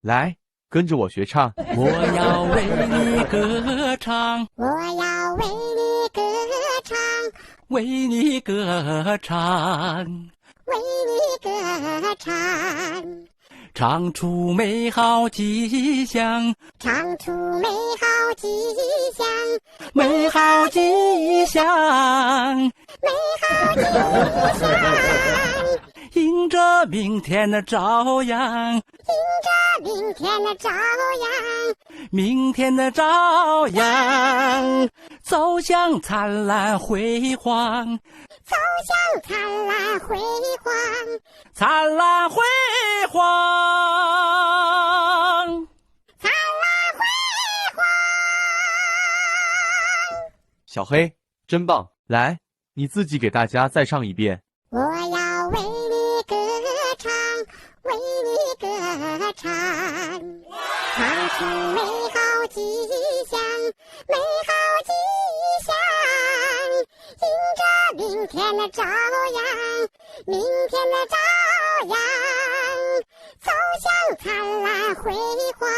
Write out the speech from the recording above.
来，跟着我学唱。我要为你歌唱，我要为你歌唱，为你歌唱，为你歌唱，唱出美好吉祥，唱出美好吉祥，美好吉祥，美好吉祥，迎着明天的朝阳，迎着明天的朝阳，明天的朝阳，走向灿烂辉煌，走向灿烂辉煌，灿烂辉煌，灿烂辉煌。小黑，真棒！来，你自己给大家再唱一遍。我要为你歌唱，为你歌唱，唱出美好吉祥，美好吉祥，迎着明天的朝阳，明天的朝阳，走向灿烂辉煌，